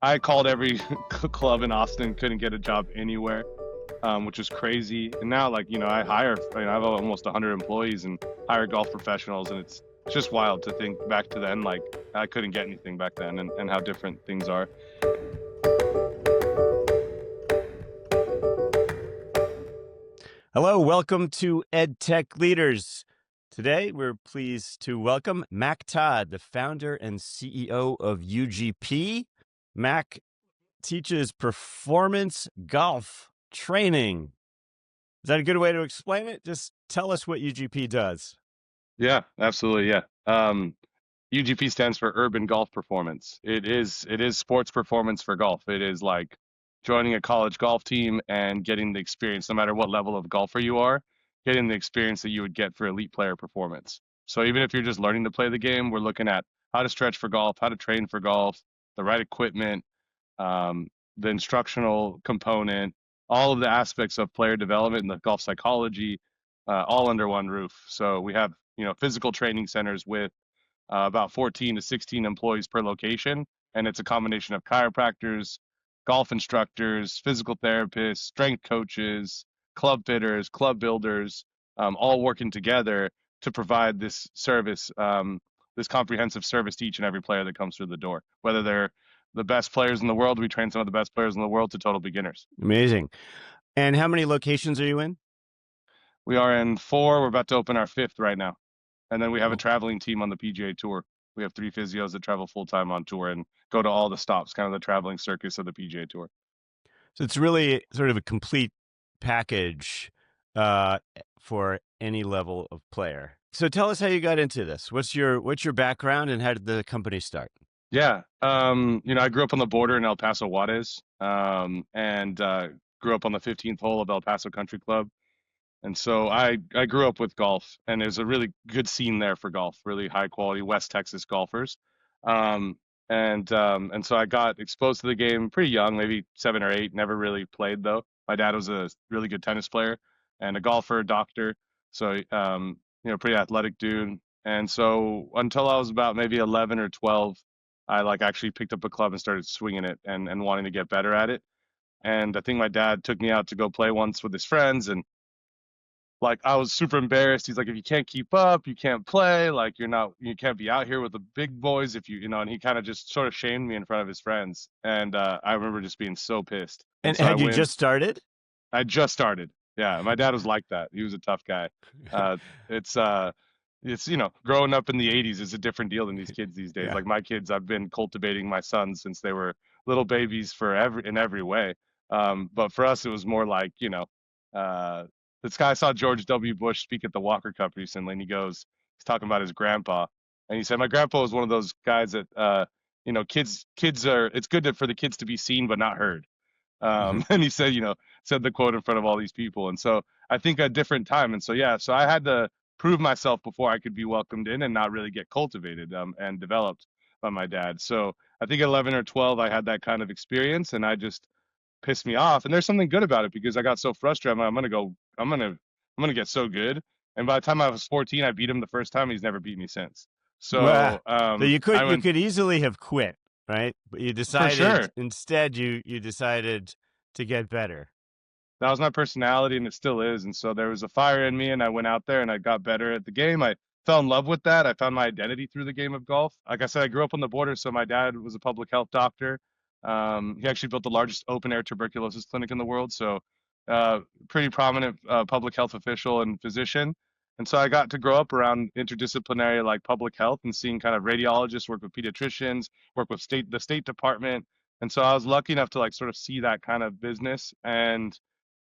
I called every club in Austin, couldn't get a job anywhere, which was crazy. And now, like, I hire, I have almost 100 employees and hire golf professionals. And it's just wild to think back to then, like, I couldn't get anything back then and how different things are. Hello, welcome to EdTech Leaders. Today, we're pleased to welcome Mac Todd, the founder and CEO of UGP. Mac teaches performance golf training. Is that a good way to explain it? Just tell us what UGP does. Yeah, absolutely. Yeah. UGP stands for Urban Golf Performance. It is sports performance for golf. It is like joining a college golf team and getting the experience, no matter what level of golfer you are, getting the experience that you would get for elite player performance. So even if you're just learning to play the game, we're looking at how to stretch for golf, how to train for golf, the right equipment, um, the instructional component, all of the aspects of player development and the golf psychology, all under one roof. So we have physical training centers with about 14 to 16 employees per location. And it's a combination of chiropractors, golf instructors, physical therapists, strength coaches, club fitters, club builders, all working together to provide this service, this comprehensive service to each and every player that comes through the door. Whether they're the best players in the world, we train some of the best players in the world, to total beginners. Amazing. And how many locations are you in? We are in four. We're about to open our fifth right now. And then we have a Oh, traveling team on the PGA Tour. We have three physios that travel full time on tour and go to all the stops, kind of the traveling circus of the PGA Tour. so it's really sort of a complete package uh, for any level of player. So tell us how you got into this. What's your background and how did the company start? Yeah. I grew up on the border in El Paso, Juarez, and grew up on the 15th hole of El Paso Country Club. And so I grew up with golf, and there's a really good scene there for golf, really high quality West Texas golfers. Um, and so I got exposed to the game pretty young, maybe 7 or 8. Never really played though. My dad was a really good tennis player and a golfer, doctor, so pretty athletic dude. And so until I was about maybe 11 or 12, I like actually picked up a club and started swinging it and wanting to get better at it. And I think my dad took me out to go play once with his friends, and like I was super embarrassed. He's like, if you can't keep up, you can't play. Like you can't be out here with the big boys if and he kind of just sort of shamed me in front of his friends. And I remember just being so pissed. And And so I had you went, just started? I just started. Yeah, my dad was like that. He was a tough guy. Uh, it's growing up in the 80s is a different deal than these kids these days. Yeah. Like my kids, I've been cultivating my sons since they were little babies in every way. But for us, it was more like, uh, this guy saw George W. Bush speak at the Walker Cup recently, and he's talking about his grandpa, and he said, my grandpa was one of those guys that, kids are, it's good for the kids to be seen but not heard. Mhm. And he said, said the quote in front of all these people. And so I think a different time. And so, yeah, so I had to prove myself before I could be welcomed in and not really get cultivated and developed by my dad. So I think at 11 or 12, I had that kind of experience, and I just pissed me off. And there's something good about it because I got so frustrated. I'm going to get so good. And by the time I was 14, I beat him the first time. He's never beat me since. Well, So so you I could went, easily have quit, right? But you for decided sure. instead you decided to get better. That was my personality, and it still is. And so there was a fire in me, and I went out there and I got better at the game. I fell in love with that. I found my identity through the game of golf. Like I said, I grew up on the border, so my dad was a public health doctor. He actually built the largest open air tuberculosis clinic in the world, so pretty prominent public health official and physician. And so I got to grow up around interdisciplinary like public health and seeing kind of radiologists work with pediatricians, work with the state department. And so I was lucky enough to like sort of see that kind of business, and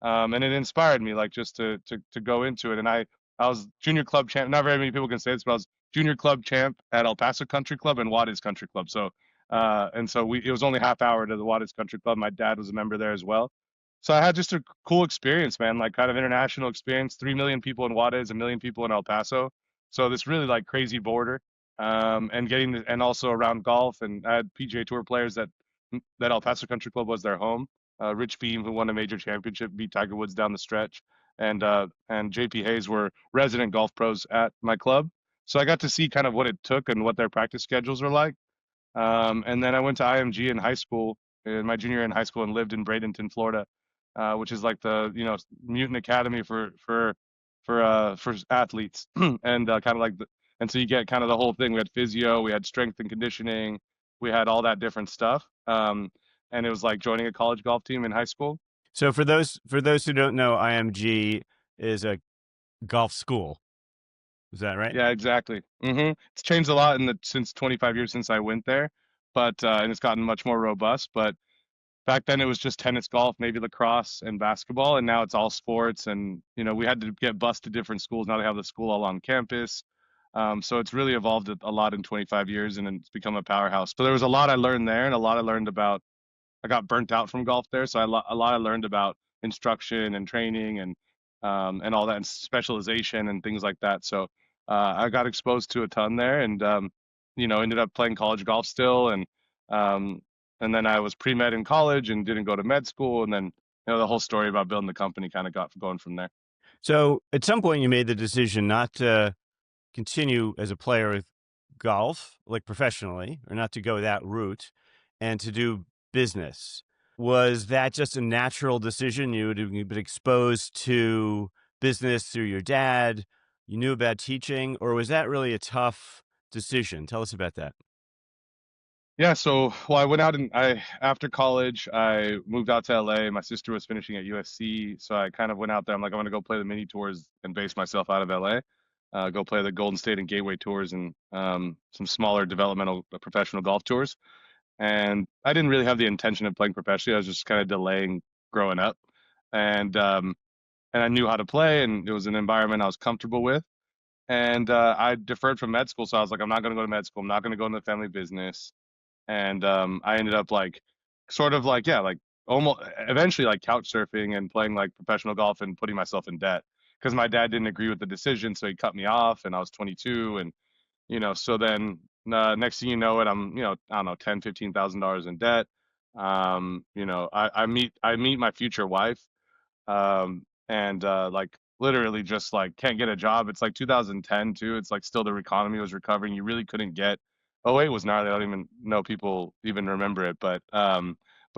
it inspired me like just to go into it. And I was junior club champ. Not very many people can say this, but I was junior club champ at El Paso Country Club and Juarez Country Club. So and so it was only half hour to the Juarez Country Club. My dad was a member there as well. So I had just a cool experience, man, like kind of international experience. 3 million people in Juarez, 1 million people in El Paso. So this really like crazy border, and and also around golf. And I had PGA Tour players that El Paso Country Club was their home. Rich Beam, who won a major championship, beat Tiger Woods down the stretch, and JP Hayes were resident golf pros at my club. So I got to see kind of what it took and what their practice schedules were like. And then I went to IMG in high school, in my junior year in high school, and lived in Bradenton, Florida, which is like the mutant academy for athletes, and kind of like and so you get kind of the whole thing. We had physio, we had strength and conditioning, we had all that different stuff. And it was like joining a college golf team in high school. So for those who don't know, IMG is a golf school. Is that right? Yeah, exactly. It's changed a lot in the since 25 years since I went there, but and it's gotten much more robust. But back then it was just tennis, golf, maybe lacrosse and basketball, and now it's all sports. And we had to get bused to different schools. Now they have the school all on campus. So it's really evolved a lot in 25 years, and it's become a powerhouse. So there was a lot I learned there, and a lot I learned about. I got burnt out from golf there, so a lot I learned about instruction and training and all that, and specialization and things like that. So I got exposed to a ton there, and ended up playing college golf still, um, and then I was pre-med in college and didn't go to med school, and then the whole story about building the company kind of got going from there. So at some point you made the decision not to continue as a player with golf, like professionally, or not to go that route and to do business. Was that just a natural decision? You'd been exposed to business through your dad, you knew about teaching, or was that really a tough decision? Tell us about that. Yeah, so well, I went out and I after college, I moved out to LA. My sister was finishing at USC, so I kind of went out there. I'm like, I'm gonna go play the mini tours and base myself out of LA. Go play the Golden State and Gateway tours and some smaller developmental professional golf tours. And I didn't really have the intention of playing professionally. I was just kind of delaying growing up, and um, and I knew how to play, and it was an environment I was comfortable with. And I deferred from med school, so I was like, I'm not gonna go to med school. I'm not gonna go into the family business. And I ended up like sort of like yeah like almost eventually like couch surfing and playing like professional golf and putting myself in debt because my dad didn't agree with the decision, so he cut me off and I was 22. And so then next thing you know it, I'm I don't know, 10, $15,000 in debt. I meet my future wife, and like literally just like can't get a job. It's like 2010 too. It's like still the economy was recovering. You really couldn't get. Oh, wait, was gnarly. I don't even know people even remember it, but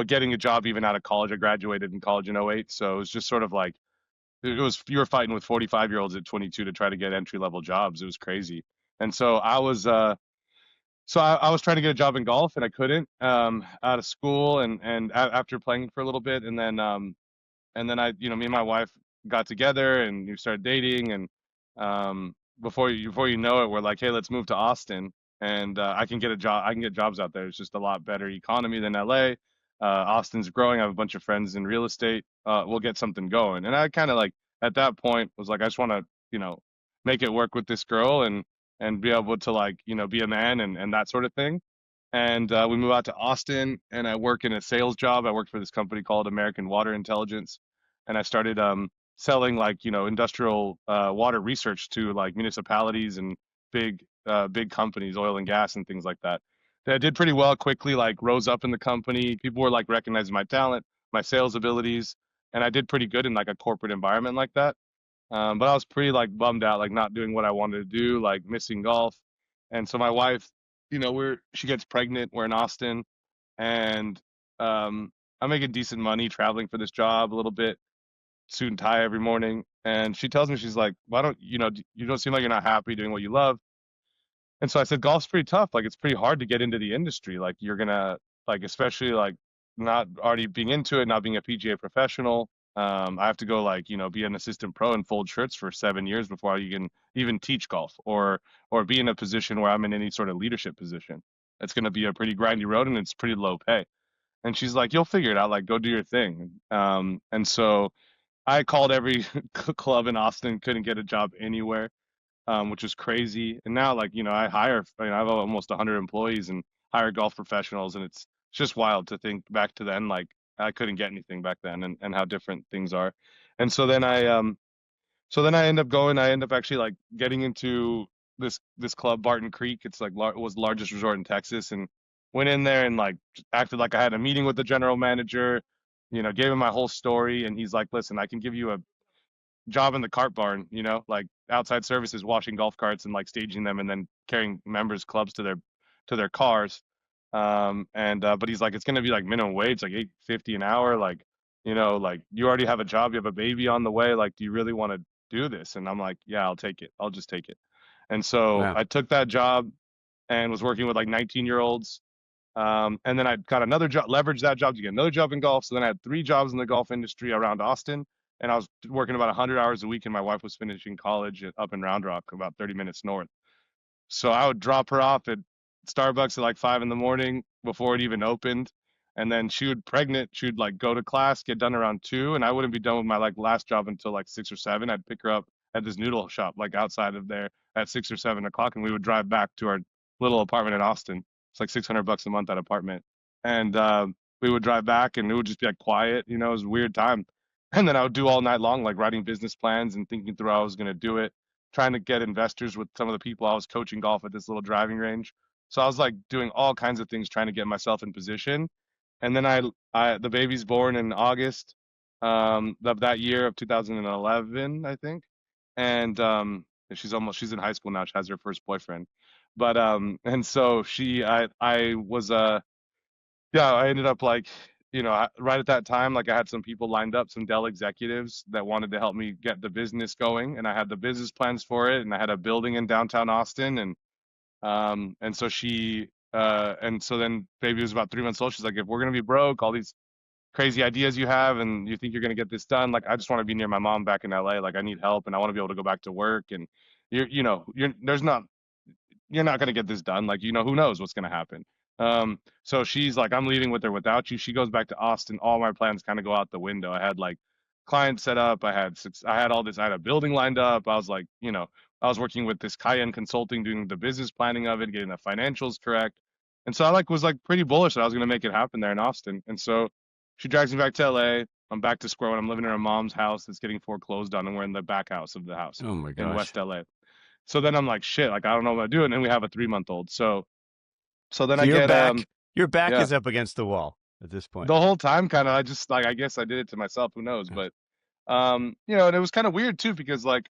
getting a job even out of college, I graduated in college in '08, so it was just sort of like it was you were fighting with 45-year-olds at 22 to try to get entry level jobs. It was crazy. And so I was trying to get a job in golf and I couldn't, out of school after playing for a little bit. And then me and my wife got together and we started dating. And before you know it, we're like, hey, let's move to Austin, and I can get a job. I can get jobs out there. It's just a lot better economy than LA. Austin's growing. I have a bunch of friends in real estate. We'll get something going. And I kind of like at that point was like, I just want to you know make it work with this girl and be able to like be a man and that sort of thing. And we moved out to Austin, and I work in a sales job. I worked for this company called American Water Intelligence, and I started selling like industrial water research to like municipalities and big companies, oil and gas and things like that. I did pretty well quickly, like rose up in the company. People were like recognizing my talent, my sales abilities, and I did pretty good in like a corporate environment like that. But I was pretty like bummed out, like not doing what I wanted to do, like missing golf. And so my wife, she gets pregnant. We're in Austin, and I'm making decent money traveling for this job a little bit, suit and tie every morning. And she tells me, she's like, why don't you don't seem like you're not happy doing what you love. And so I said, golf's pretty tough. Like it's pretty hard to get into the industry. Like you're gonna like especially like not already being into it, not being a PGA professional. I have to go like be an assistant pro and fold shirts for 7 years before you can even teach golf or be in a position where I'm in any sort of leadership position. It's gonna be a pretty grindy road and it's pretty low pay. And she's like, you'll figure it out. Like go do your thing. And so I called every club in Austin, couldn't get a job anywhere, which was crazy. And now, like, I hire, I have almost 100 employees and hire golf professionals, and it's just wild to think back to then. Like, I couldn't get anything back then, and how different things are. And so then I end up going. I end up actually like getting into this club, Barton Creek. It's like was the largest resort in Texas, and went in there and like acted like I had a meeting with the general manager. Gave him my whole story, and he's like, "Listen, I can give you a job in the cart barn, like outside services, washing golf carts and like staging them and then carrying members clubs to their cars. And but he's like, it's gonna be like minimum wage, like 8.50 an hour. Like, like you already have a job, you have a baby on the way. Like, do you really want to do this? And I'm like, yeah, I'll take it. I'll just take it. And so Wow. I took that job and was working with like 19-year-olds. And then I got another job, leveraged that job to get another job in golf. So then I had three jobs in the golf industry around Austin. And I was working about 100 hours a week, and my wife was finishing college up in Round Rock, about 30 minutes north. So I would drop her off at Starbucks at like 5 in the morning before it even opened. And then she would pregnant, she would like go to class, get done around 2, and I wouldn't be done with my like last job until like 6 or 7. I'd pick her up at this noodle shop like outside of there at 6 or 7 o'clock, and we would drive back to our little apartment in Austin. It's like $600 a month, that apartment. And we would drive back, and it would just be like quiet, it was a weird time. And then I would do all night long, like writing business plans and thinking through how I was going to do it, trying to get investors with some of the people I was coaching golf at this little driving range. So I was like doing all kinds of things trying to get myself in position. And then the baby's born in August of that year of 2011, I think. And she's in high school now. She has her first boyfriend. But and so I was yeah, I ended up like, right at that time, like I had some people lined up, some Dell executives that wanted to help me get the business going, and I had the business plans for it, and I had a building in downtown Austin, and so and so then baby was about 3 months old. She's like, if we're gonna be broke, all these crazy ideas you have, and you think you're gonna get this done, like I just want to be near my mom back in LA. Like I need help, and I want to be able to go back to work, and there's not you're not going to get this done. Like, who knows what's going to happen. So she's like, I'm leaving with or without you. She goes back to Austin. All my plans kind of go out the window. I had like clients set up. I had all this. I had a building lined up. I was like, I was working with this Cayenne Consulting, doing the business planning of it, getting the financials correct. And so I like was like pretty bullish that I was going to make it happen there in Austin. And so she drags me back to LA. I'm back to square one. I'm living in her mom's house that's getting foreclosed on, and we're in the back house of the house Oh my in gosh. West LA. So then I'm like, shit, like I don't know what to do. And then we have a 3 month old. So then So I get your back yeah. is up against the wall at this point. The whole time kind of I just like I guess I did it to myself, who knows, but and it was kind of weird too because like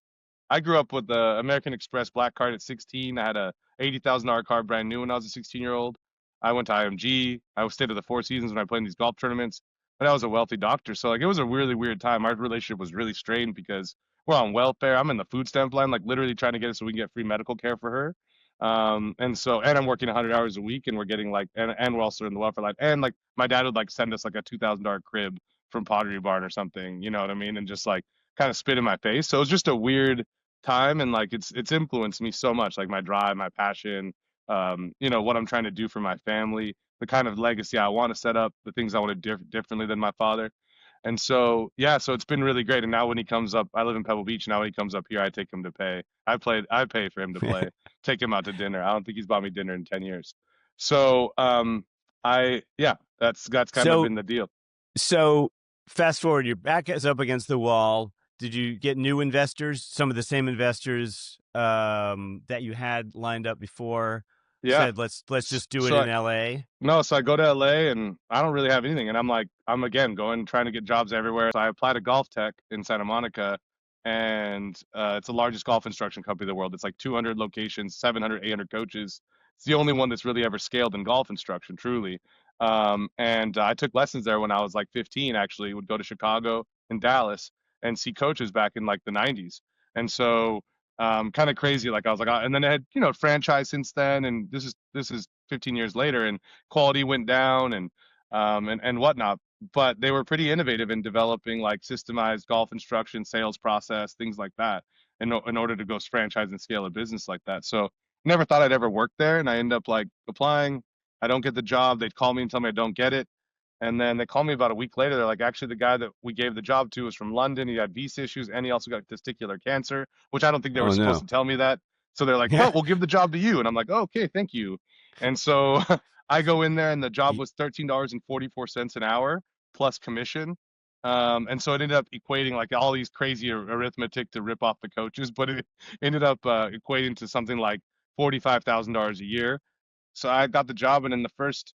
I grew up with the American Express black card at 16. I had a $80,000 car brand new when I was a 16-year-old. I went to IMG. I stayed at the Four Seasons when I played in these golf tournaments. But I was a wealthy doctor, so like it was a really weird time. Our relationship was really strained because we're on welfare. I'm in the food stamp line, like literally trying to get it so we can get free medical care for her. And I'm working 100 hours a week, and we're getting like, and we're also in the welfare line. And like my dad would like send us like a $2,000 crib from Pottery Barn or something, you know what I mean? And just like kind of spit in my face. So it was just a weird time, and like it's influenced me so much, like my drive, my passion, what I'm trying to do for my family, the kind of legacy I want to set up, the things I want to do differently than my father. And so yeah, so it's been really great. And now when he comes up, I live in Pebble Beach. Now when he comes up here, I take him to pay. I pay for him to play, take him out to dinner. I don't think he's bought me dinner in 10 years. So yeah, that's kind of so been the deal. so fast forward, your back is up against the wall. Did you get new investors? Some of the same investors that you had lined up before Yeah. said, let's just do it So in LA. no, so I go to LA and I don't really have anything. And I'm like, I'm again going trying to get jobs everywhere. So I applied to Golf Tech in Santa Monica, and it's the largest golf instruction company in the world. It's like 200 locations, 700, 800 coaches. It's the only one that's really ever scaled in golf instruction, truly. And I took lessons there when I was like 15, actually, would go to Chicago and Dallas and see coaches back in like the 90s. And so kind of crazy. Like I was like, and then it had, franchise since then. And this is 15 years later, and quality went down and whatnot. But they were pretty innovative in developing like systemized golf instruction, sales process, things like that, in order to go franchise and scale a business like that. So never thought I'd ever work there, and I end up like applying. I don't get the job. They'd call me and tell me I don't get it. And then they call me about a week later. They're like, actually, the guy that we gave the job to was from London. He had visa issues, and he also got testicular cancer, which I don't think they were Oh supposed to no. tell me that. So they're like, Yeah. but we'll give the job to you. And I'm like, oh, okay, thank you. And so I go in there, and the job was $13.44 an hour plus commission. And so it ended up equating like all these crazy arithmetic to rip off the coaches, but it ended up equating to something like $45,000 a year. So I got the job, and in the first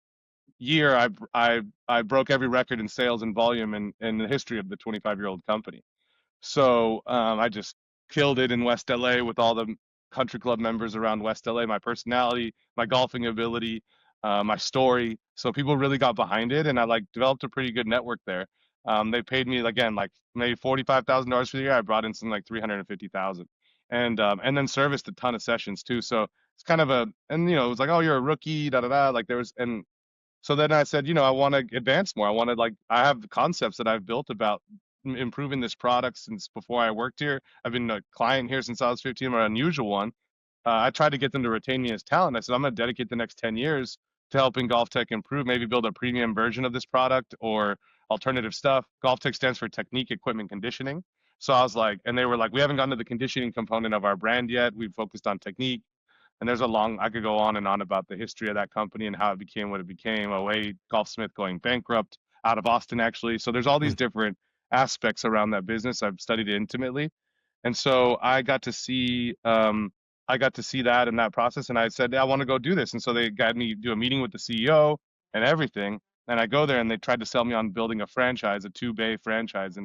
year, I broke every record in sales and volume in the history of the 25-year-old company. So I just killed it in West LA with all the country club members around West LA. My personality, my golfing ability, my story. So people really got behind it, and I like developed a pretty good network there. They paid me again like maybe $45,000 for the year. I brought in some like 350,000, and then serviced a ton of sessions too. So it's kind of a, and it was like, oh, you're a rookie, da da da. Like there was, and so then I said, I want to advance more. I want to like, I have concepts that I've built about improving this product since before I worked here. I've been a client here since I was 15, or an unusual one. I tried to get them to retain me as talent. I said, I'm going to dedicate the next 10 years to helping Golf Tech improve, maybe build a premium version of this product or alternative stuff. Golf Tech stands for technique, equipment, conditioning. So I was like, and they were like, we haven't gotten to the conditioning component of our brand yet. We've focused on technique. And there's a long, I could go on and on about the history of that company and how it became what it became. Away, Golfsmith going bankrupt out of Austin, actually. So there's all these Mm. different aspects around that business. I've studied it intimately. And so I got to see that in that process, and I said, I want to go do this. And so they got me do a meeting with the CEO and everything. And I go there, and they tried to sell me on building a franchise, a two-bay franchise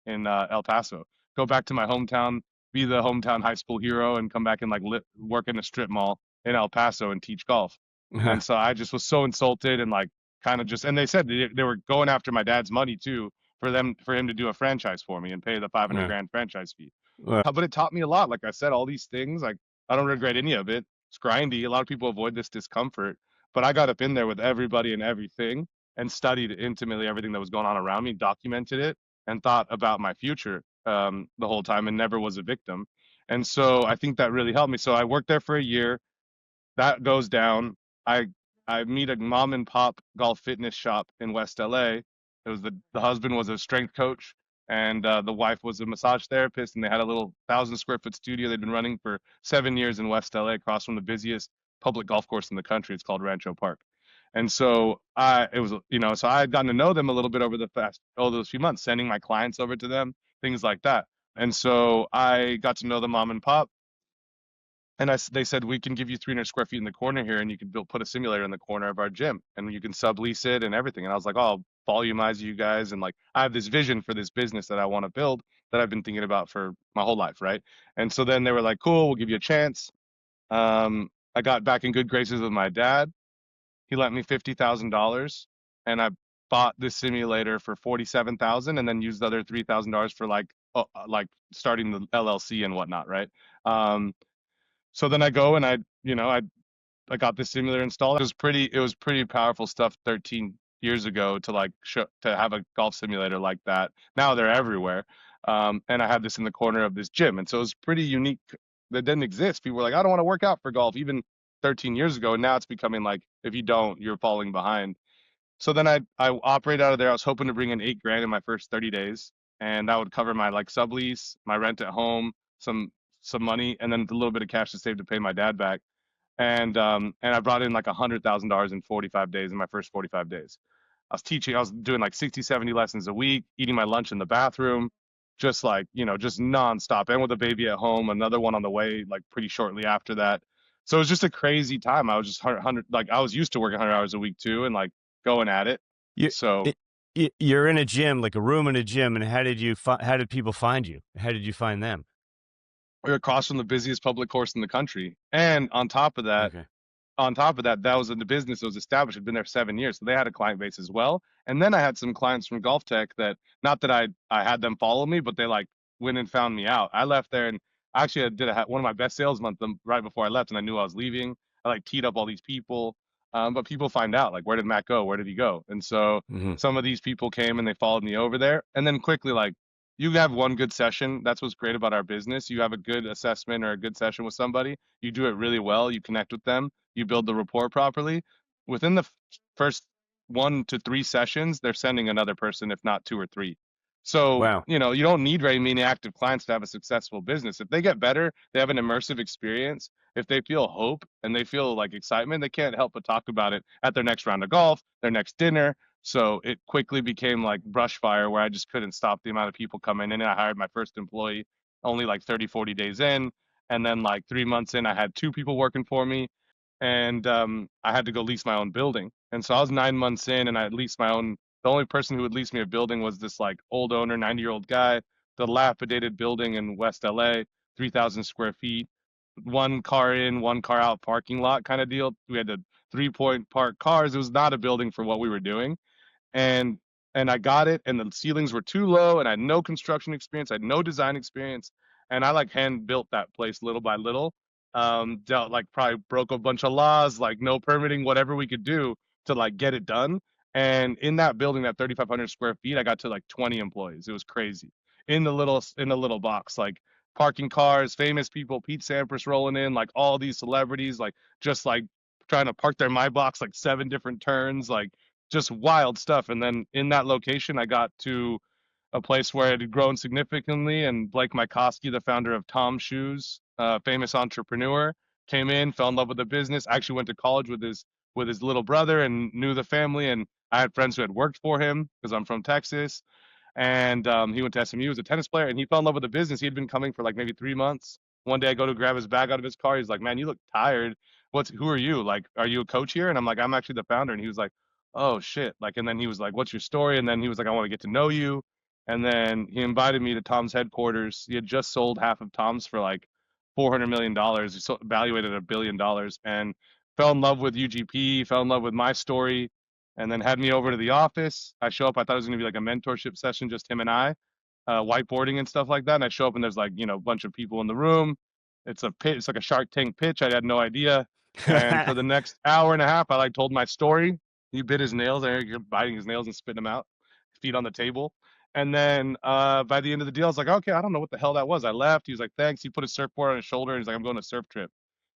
in El Paso. Go back to my hometown, be the hometown high school hero, and come back and like work in a strip mall in El Paso and teach golf. And so I just was so insulted and like kind of just, and they said they were going after my dad's money too for him to do a franchise for me and pay the 500 Yeah. grand franchise fee. Well, But it taught me a lot. Like I said, all these things, like I don't regret any of it. It's grindy. A lot of people avoid this discomfort, but I got up in there with everybody and everything and studied intimately everything that was going on around me, documented it, and thought about my future the whole time and never was a victim. And so I think that really helped me. So I worked there for a year. That goes down. I I meet a mom and pop golf fitness shop in West LA. It was the husband was a strength coach and the wife was a massage therapist, and they had a little 1,000 square foot studio they'd been running for 7 years in West LA across from the busiest public golf course in the country. It's called Rancho Park. And so so I had gotten to know them a little bit over those few months, sending my clients over to them, things like that. And so I got to know the mom and pop, and they said, we can give you 300 square feet in the corner here, and you can put a simulator in the corner of our gym, and you can sublease it and everything. And I was like, oh, I'll volumize you guys, and like I have this vision for this business that I want to build that I've been thinking about for my whole life, right? And so then they were like, cool, we'll give you a chance. I got back in good graces with my dad. He lent me $50,000, and I bought this simulator for 47,000, and then used the other $3,000 for like starting the LLC and whatnot, right? Um, so then I go and I got this simulator installed. It was pretty powerful stuff 13 years ago to like to have a golf simulator like that. Now they're everywhere. And I had this in the corner of this gym. And so it was pretty unique. That didn't exist. People were like, I don't want to work out for golf even 13 years ago. And now it's becoming like, if you don't, you're falling behind. So then I operate out of there. I was hoping to bring in 8 grand in my first 30 days, and that would cover my like sublease, my rent at home, some money, and then a little bit of cash to save to pay my dad back. And I brought in like $100,000 in 45 days in my first 45 days. I was doing like 60, 70 lessons a week, eating my lunch in the bathroom, just like, just nonstop. And with a baby at home, another one on the way, like pretty shortly after that. So it was just a crazy time. I was just 100, like I was used to working 100 hours a week too, and like going at it. you So it, you're in a gym, like a room in a gym, and how did people find you? How did you find them? we're across from the busiest public course in the country. And Okay. on top of that, that was in the business that was established. Had been there 7 years, so they had a client base as well. And then I had some clients from Golf Tech that, not that I had them follow me, but they like went and found me out. I left there, and actually I did one of my best sales months right before I left, and I knew I was leaving. I like teed up all these people, but people find out like, where did Matt go? Where did he go? And so Hmm. some of these people came and they followed me over there, and then quickly like, you have one good session. That's what's great about our business. You have a good assessment or a good session with somebody. You do it really well. You connect with them, you build the rapport properly. Within the first 1 to 3 sessions, they're sending another person, if not two or three. So, Wow. you don't need very many active clients to have a successful business. If they get better, they have an immersive experience. If they feel hope and they feel like excitement, they can't help but talk about it at their next round of golf, their next dinner. So it quickly became like brush fire where I just couldn't stop the amount of people coming in. And I hired my first employee only like 30, 40 days in. And then like 3 months in, I had two people working for me, and I had to go lease my own building. And so I was 9 months in, and I had leased my own. The only person who would lease me a building was this like old owner, 90-year-old guy. The dilapidated building in West LA, 3,000 square feet, one car in, one car out parking lot kind of deal. We had to 3-point park cars. It was not a building for what we were doing, and I got it, and the ceilings were too low, and I had no construction experience, I had no design experience, and I like hand built that place little by little. Dealt like probably broke a bunch of laws, like no permitting, whatever we could do to like get it done. And in that building, that 3,500 square feet, I got to like 20 employees. It was crazy. In the little box, like parking cars, famous people, Pete Sampras rolling in, like all these celebrities, like just like trying to park their my box like 7 different turns, like just wild stuff. And then in that location, I got to a place where it had grown significantly. And Blake Mykoski, the founder of Tom Shoes, famous entrepreneur, came in, fell in love with the business. I actually went to college with his little brother and knew the family. And I had friends who had worked for him because I'm from Texas. And he went to SMU, was a tennis player, and he fell in love with the business. He had been coming for like maybe 3 months. One day I go to grab his bag out of his car. He's like, "Man, you look tired. Who are you? Like, are you a coach here?" And I'm like, "I'm actually the founder." And he was like, "Oh shit." Like, and then he was like, "What's your story?" And then he was like, "I want to get to know you." And then he invited me to Tom's headquarters. He had just sold half of Tom's for like $400 million. He valuated at $1 billion, and fell in love with UGP, fell in love with my story, and then had me over to the office. I show up. I thought it was going to be like a mentorship session, just him and I, whiteboarding and stuff like that. And I show up and there's like, a bunch of people in the room. It's a pitch. It's like a Shark Tank pitch. I had no idea. And for the next hour and a half, I like told my story. He bit his nails. I You're biting his nails and spitting them out, feet on the table. And then by the end of the deal, I was like, okay, I don't know what the hell that was. I left. He was like, thanks. He put his surfboard on his shoulder and he's like, I'm going on a surf trip.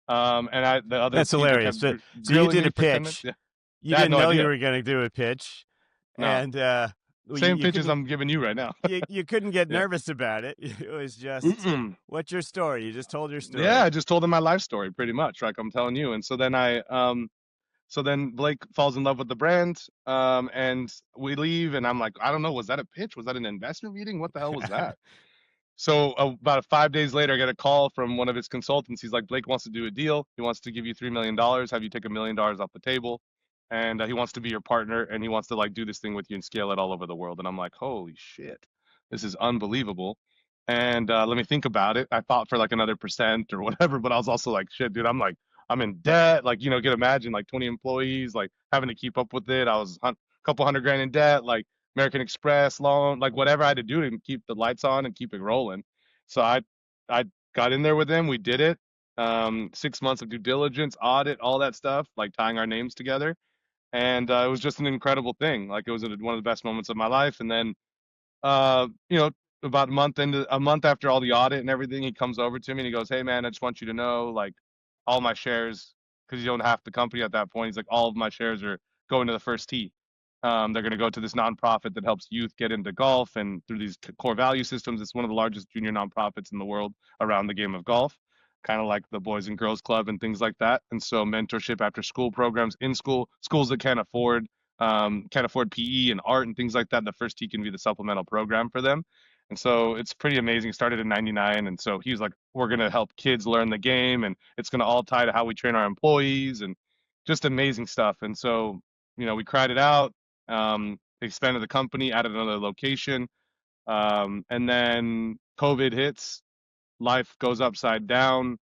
The other That's teams, I hilarious. kept So you grilling did me a for 10 minutes. pitch. Yeah, You I had didn't no know you idea. were going to do a pitch, No, and well, same you pitches couldn't I'm giving you right now. you couldn't get Yeah. nervous about it. It was just, Mm-mm. what's your story? You just told your Yeah, story. I just told him my life story pretty much, like I'm telling you. And so then Blake falls in love with the brand, and we leave, and I'm like, I don't know, was that a pitch? Was that an investment meeting? What the hell was that? So about 5 days later, I get a call from one of his consultants. He's like, Blake wants to do a deal. He wants to give you $3 million, have you take $1 million off the table, and he wants to be your partner, and he wants to like do this thing with you and scale it all over the world. And I'm like, holy shit, this is unbelievable. And let me think about it. I fought for like another percent or whatever, but I was also like, shit, dude, I'm in debt. Like, can imagine like 20 employees, like having to keep up with it. I was a couple hundred grand in debt, like American Express loan, like whatever I had to do to keep the lights on and keep it rolling. So I got in there with them. We did it. 6 months of due diligence, audit, all that stuff, like tying our names together, and it was just an incredible thing. Like it was one of the best moments of my life. And then uh, you know, about a month after all the audit and everything, he comes over to me and he goes, "Hey man, I just want you to know, like, all my shares, because you own half the company at that point. He's like, all of my shares are going to the first tee. They're going to go to this nonprofit that helps youth get into golf and through these core value systems. It's one of the largest junior nonprofits in the world around the game of golf, kind of like the Boys and Girls Club and things like that. And so mentorship after school programs in schools that can't afford PE and art and things like that. The first tee can be the supplemental program for them. And so it's pretty amazing. It started in 99. And so he's like, we're going to help kids learn the game, and it's going to all tie to how we train our employees, and just amazing stuff. And so, we cried it out, expanded the company, added another location. And then COVID hits, life goes upside down.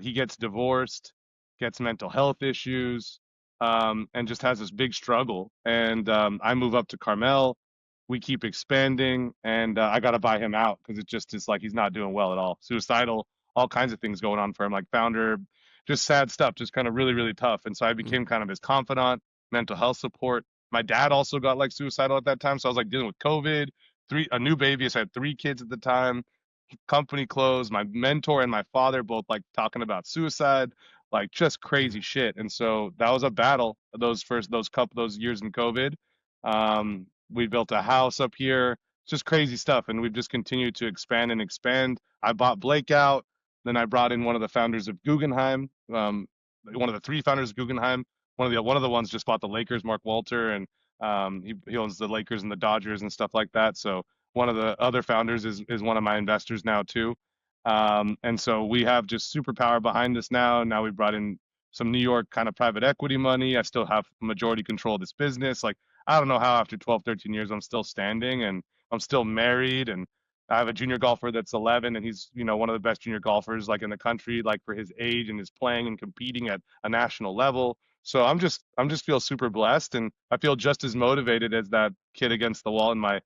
He gets divorced, gets mental health issues, and just has this big struggle. And I move up to Carmel. We keep expanding, and I got to buy him out because it just is like he's not doing well at all. Suicidal, all kinds of things going on for him, like founder, just sad stuff, just kind of really, really tough. And so I Mm. became kind of his confidant, mental health support. My dad also got like suicidal at that time, so I was like dealing with COVID, a new baby. So I had 3 kids at the time, company closed. My mentor and my father both like talking about suicide, like just crazy shit. And so that was a battle those years in COVID. We built a house up here, just crazy stuff, and we've just continued to expand and expand. I bought Blake out, then I brought in one of the founders of Guggenheim, one of the 3 founders of Guggenheim. One of the ones just bought the Lakers, Mark Walter, and he owns the Lakers and the Dodgers and stuff like that. So one of the other founders is one of my investors now too. And so we have just superpower behind us now. Now we brought in some New York kind of private equity money. I still have majority control of this business. Like, I don't know how after 12, 13 years I'm still standing, and I'm still married, and I have a junior golfer that's 11, and he's, one of the best junior golfers like in the country, like for his age, and is playing and competing at a national level. So I'm just feel super blessed, and I feel just as motivated as that kid against the wall in my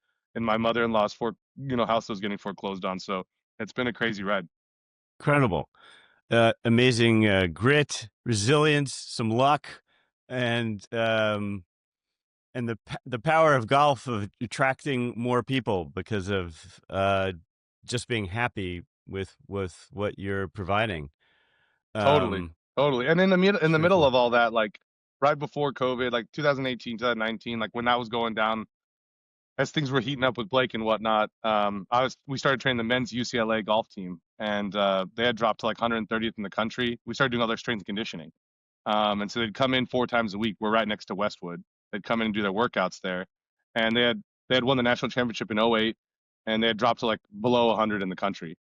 mother-in-law's house that was getting foreclosed on. So it's been a crazy ride. Incredible. Amazing grit, resilience, some luck, and the power of golf of attracting more people because of just being happy with what you're providing. Totally, Um, totally. And in it's the very middle cool. of all that, like right before COVID, like 2018, 2019, like when that was going down, as things were heating up with Blake and whatnot, we started training the men's UCLA golf team, and they had dropped to like 130th in the country. We started doing all their strength and conditioning, and so they'd come in 4 times a week. We're right next to Westwood. They'd come in and do their workouts there, and they had won the national championship in '08, and they had dropped to like below 100 in the country.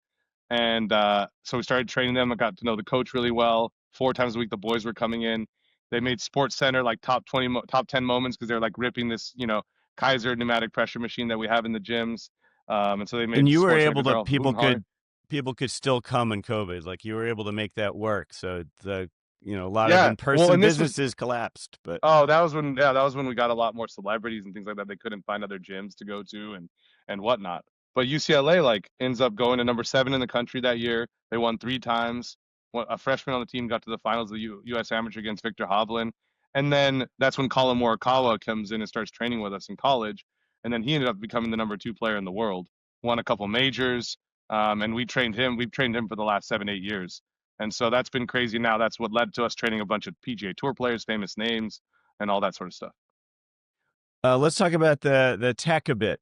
And so we started training them. I got to know the coach really well. 4 times a week, the boys were coming in. They made Sports Center like top 10 moments because they're like ripping this, Kaiser pneumatic pressure machine that we have in the gyms. And so they And made you were Sports Center able because to they're all hooting and hollering. people could still come in COVID. Like you were able to make that work. So a lot of Yeah. Well, in-person and this was businesses collapsed, but Oh, that was when we got a lot more celebrities and things like that. They couldn't find other gyms to go to and whatnot. But UCLA like ends up going to number 7 in the country that year. They won 3 times. A freshman on the team got to the finals of the U.S. Amateur against Victor Hovland, and then that's when Colin Morikawa comes in and starts training with us in college, and then he ended up becoming the number 2 player in the world. Won a couple majors, and we trained him. We've trained him for the last 7, 8 years. And so that's been crazy. Now that's what led to us training a bunch of PGA Tour players, famous names, and all that sort of stuff. let's talk about the tech a bit.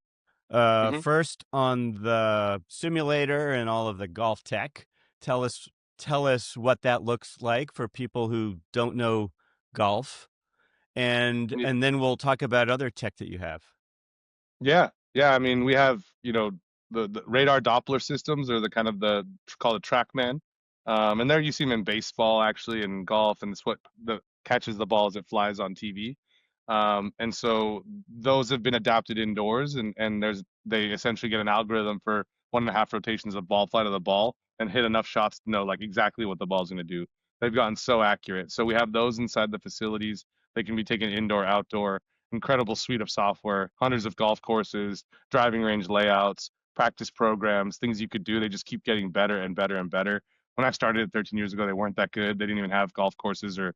Hmm. First on the simulator and all of the golf tech. Tell us tell us what that looks like for people who don't know golf, and then we'll talk about other tech that you have. Yeah, yeah. I mean, we have the radar Doppler systems, or the kind of the called a TrackMan, and there you see them in baseball actually, and golf, and it's what the catches the ball as it flies on TV. And so those have been adapted indoors, and they essentially get an algorithm for 1.5 rotations of ball flight of the ball and hit enough shots to know like exactly what the ball's going to do. They've gotten so accurate. So we have those inside the facilities. They can be taken indoor, outdoor. Incredible suite of software, hundreds of golf courses, driving range layouts, practice programs, things you could do. They just keep getting better and better and better. When I started 13 years ago, they weren't that good. They didn't even have golf courses or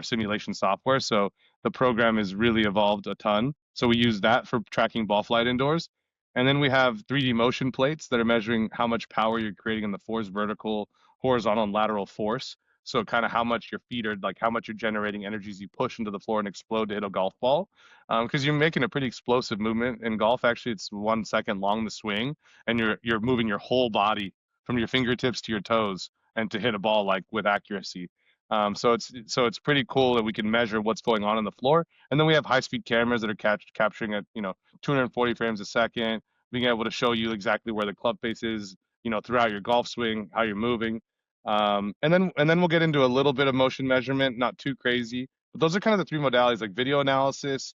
simulation software. So the program has really evolved a ton. So we use that for tracking ball flight indoors. And then we have 3D motion plates that are measuring how much power you're creating in the force, vertical, horizontal, and lateral force. So kind of how much your feet are, like how much you're generating energies you push into the floor and explode to hit a golf ball. Because you're making a pretty explosive movement in golf. Actually, it's 1 second long the swing, and you're moving your whole body from your fingertips to your toes and to hit a ball like with accuracy. So it's pretty cool that we can measure what's going on the floor, and then we have high speed cameras that are capturing at 240 frames a second, being able to show you exactly where the club face is, throughout your golf swing, how you're moving, and then we'll get into a little bit of motion measurement, not too crazy, but those are kind of the three modalities like video analysis,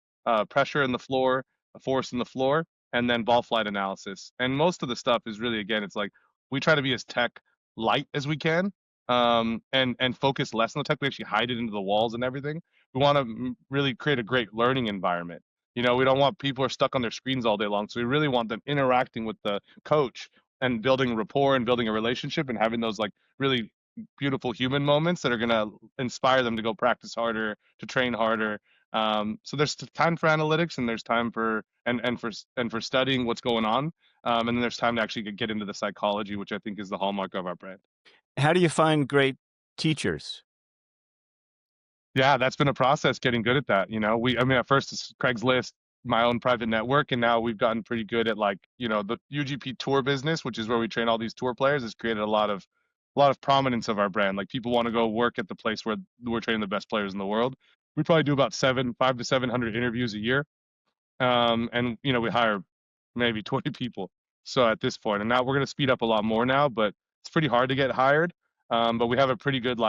pressure in the floor, force in the floor, and then ball flight analysis. And most of the stuff is really again, it's like we try to be as tech light as we can, and focus less on the tech. We actually hide it into the walls and everything. We want to really create a great learning environment. We don't want people are stuck on their screens all day long. So we really want them interacting with the coach and building rapport and building a relationship and having those like really beautiful human moments that are going to inspire them to go practice harder, to train harder. So there's time for analytics, and there's time for and for studying what's going on. And then there's time to actually get into the psychology, which I think is the hallmark of our brand. How do you find great teachers? Yeah, that's been a process getting good at that. I mean, at first it's Craigslist, my own private network, and now we've gotten pretty good at like, the UGP tour business, which is where we train all these tour players, has created a lot of prominence of our brand. Like people want to go work at the place where we're training the best players in the world. We probably do about 5 to 700 interviews a year, and we hire maybe 20 people. So at this point, and now we're going to speed up a lot more now, but it's pretty hard to get hired. But we have a pretty good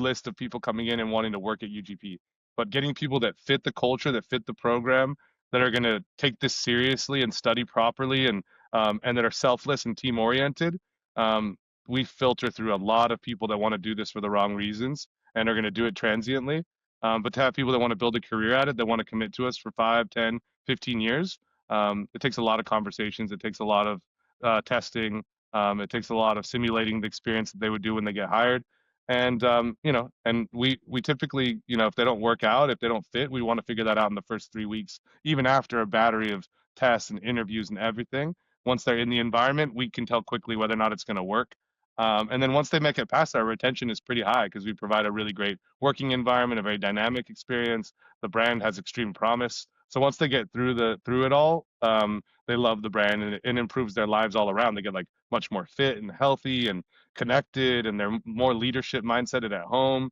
list of people coming in and wanting to work at UGP. But getting people that fit the culture, that fit the program, that are going to take this seriously and study properly, and that are selfless and team oriented. Um, we filter through a lot of people that want to do this for the wrong reasons and are going to do it transiently. But to have people that want to build a career at it, that want to commit to us for 5, 10, 15 years, it takes a lot of conversations. It takes a lot of testing. It takes a lot of simulating the experience that they would do when they get hired. And and we typically, if they don't work out, if they don't fit, we want to figure that out in the first 3 weeks, even after a battery of tests and interviews and everything. Once they're in the environment, we can tell quickly whether or not it's going to work. And then once they make it past, our retention is pretty high because we provide a really great working environment, a very dynamic experience. The brand has extreme promise. So once they get through it all, they love the brand, and it improves their lives all around. They get like much more fit and healthy and connected, and they're more leadership mindseted at home.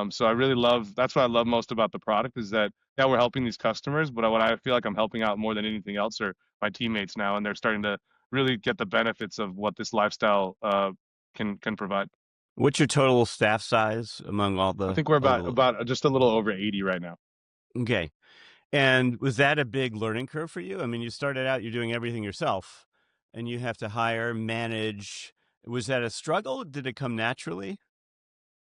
So I really love that's what I love most about the product is that yeah, we're helping these customers, but what I feel like I'm helping out more than anything else are my teammates now, and they're starting to really get the benefits of what this lifestyle can provide. What's your total staff size among I think we're all about just a little over 80 right now. the okay. And was that a big learning curve for you? I mean, you started out, you're doing everything yourself and you have to hire, manage. Was that a struggle? Did it come naturally?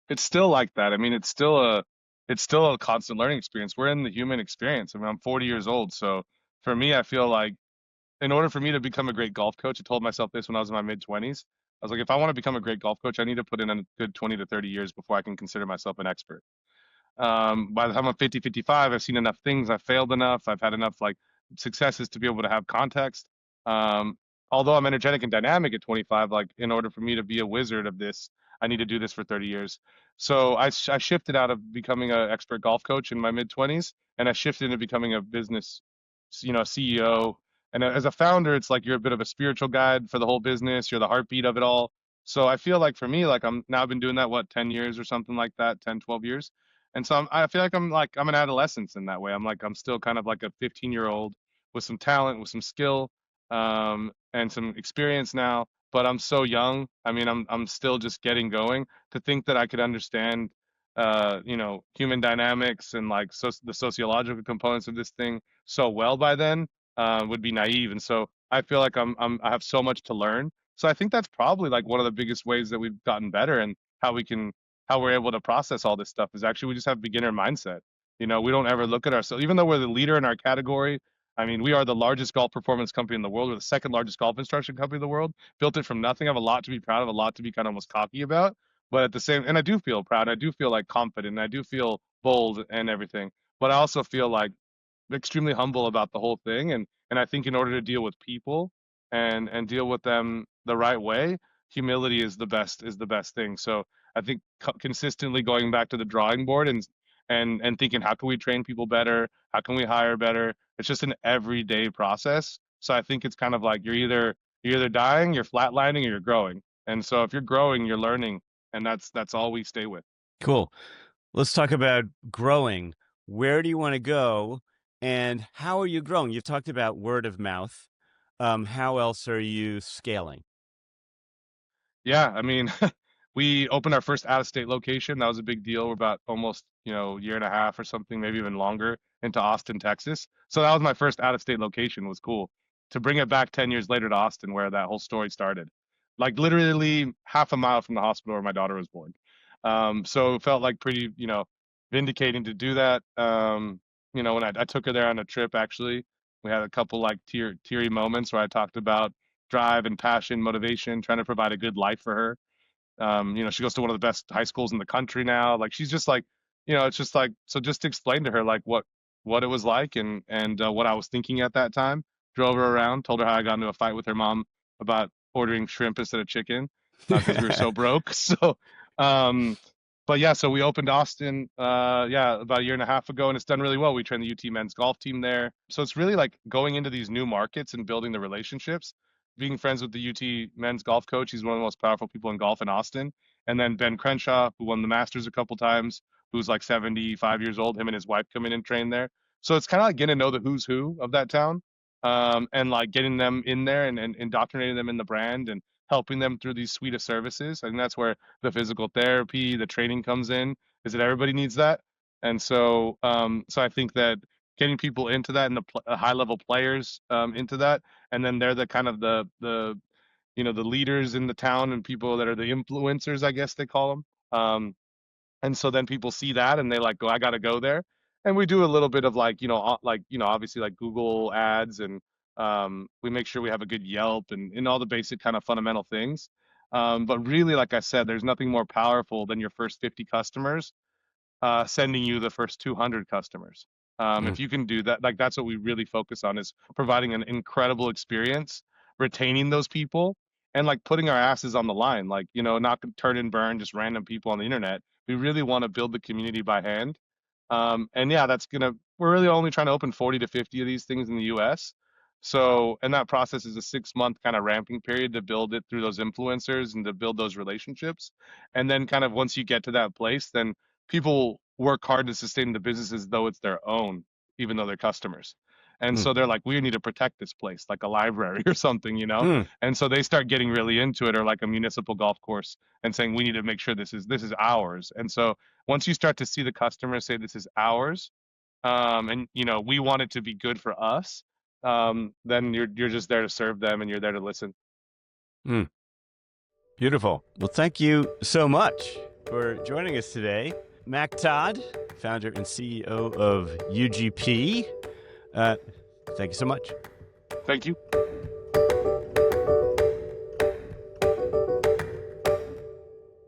It's still like that. I mean, it's still a constant learning experience. We're in the human experience. I mean, I'm 40 years old, so for me, I feel like in order for me to become a great golf coach, I told myself this when I was in my mid 20s. I was like, if I want to become a great golf coach, I need to put in a good 20 to 30 years before I can consider myself an expert. By the time I'm 50, 55, I've seen enough things. I've failed enough. I've had enough like successes to be able to have context. Um, Although I'm energetic and dynamic at 25, like in order for me to be a wizard of this, I need to do this for 30 years. So I shifted out of becoming an expert golf coach in my mid 20s, and I shifted into becoming a business, CEO. And as a founder, it's like you're a bit of a spiritual guide for the whole business. You're the heartbeat of it all. So I feel like for me, like I'm now been doing that, what, 10 years or something like that, 10, 12 years. And so I feel like I'm an adolescent in that way. I'm still kind of like a 15-year-old with some talent, with some skill, and some experience now. But I'm so young. I mean, I'm still just getting going. To think that I could understand, human dynamics and like the sociological components of this thing so well by then, would be naive. And so I feel like I have so much to learn. So I think that's probably like one of the biggest ways that we've gotten better and how we're able to process all this stuff is actually we just have beginner mindset. We don't ever look at ourselves, even though we're the leader in our category. I mean, we are the largest golf performance company in the world. We're the second largest golf instruction company in the world. Built it from nothing. I have a lot to be proud of, a lot to be kind of almost cocky about. But at the same, and I do feel proud. I do feel like confident. And I do feel bold and everything. But I also feel like extremely humble about the whole thing. And I think in order to deal with people and deal with them the right way, humility is the best thing. So I think consistently going back to the drawing board and thinking how can we train people better, how can we hire better. It's just an everyday process. So I think it's kind of like you're either dying, you're flatlining, or you're growing. And so if you're growing, you're learning, and that's all we stay with. Cool. Let's talk about growing. Where do you want to go and how are you growing? You've talked about word of mouth. How else are you scaling? Yeah, I mean, we opened our first out-of-state location. That was a big deal. We're about almost, year and a half or something, maybe even longer, into Austin, Texas. So that was my first out-of-state location. It was cool to bring it back 10 years later to Austin, where that whole story started. Like literally half a mile from the hospital where my daughter was born. So it felt like pretty, vindicating to do that. When I took her there on a trip, actually, we had a couple like teary moments where I talked about drive and passion, motivation, trying to provide a good life for her. She goes to one of the best high schools in the country now. Like she's just like, it's just like so. Just to explain to her like what it was like and what I was thinking at that time. Drove her around, told her how I got into a fight with her mom about ordering shrimp instead of chicken because we were so broke. So, um, but yeah, so we opened Austin, yeah, about a year and a half ago, and it's done really well. We train the UT men's golf team there, so it's really like going into these new markets and building the relationships. Being friends with the UT men's golf coach, he's one of the most powerful people in golf in Austin. And then Ben Crenshaw, who won the Masters a couple times, who's like 75 years old. Him and his wife come in and train there. So it's kind of like getting to know the who's who of that town, and like getting them in there and indoctrinating them in the brand and helping them through these suite of services. I think that's where the physical therapy, the training comes in, is that everybody needs that. And so I think that getting people into that and the high level players into that, and then they're the kind of the leaders in the town and people that are the influencers, I guess they call them. And so then people see that and they like go, I got to go there. And we do a little bit of like, obviously like Google ads, and we make sure we have a good Yelp and all the basic kind of fundamental things. But really, like I said, there's nothing more powerful than your first 50 customers sending you the first 200 customers. Mm, If you can do that, like that's what we really focus on, is providing an incredible experience, retaining those people, and like putting our asses on the line, like, not turn and burn just random people on the internet. We really want to build the community by hand. And yeah, we're really only trying to open 40 to 50 of these things in the US. So, and that process is a 6 month kind of ramping period to build it through those influencers and to build those relationships. And then kind of once you get to that place, then people work hard to sustain the business as though it's their own, even though they're customers. And mm, so they're like, we need to protect this place, like a library or something, you know? mm, And so they start getting really into it, or like a municipal golf course, and saying, we need to make sure this is ours. And so once you start to see the customer say this is ours, and we want it to be good for us, then you're just there to serve them and you're there to listen. mm. Beautiful. Well, thank you so much for joining us today. Mac Todd, founder and CEO of UGP. Uh, Thank you so much. Thank you.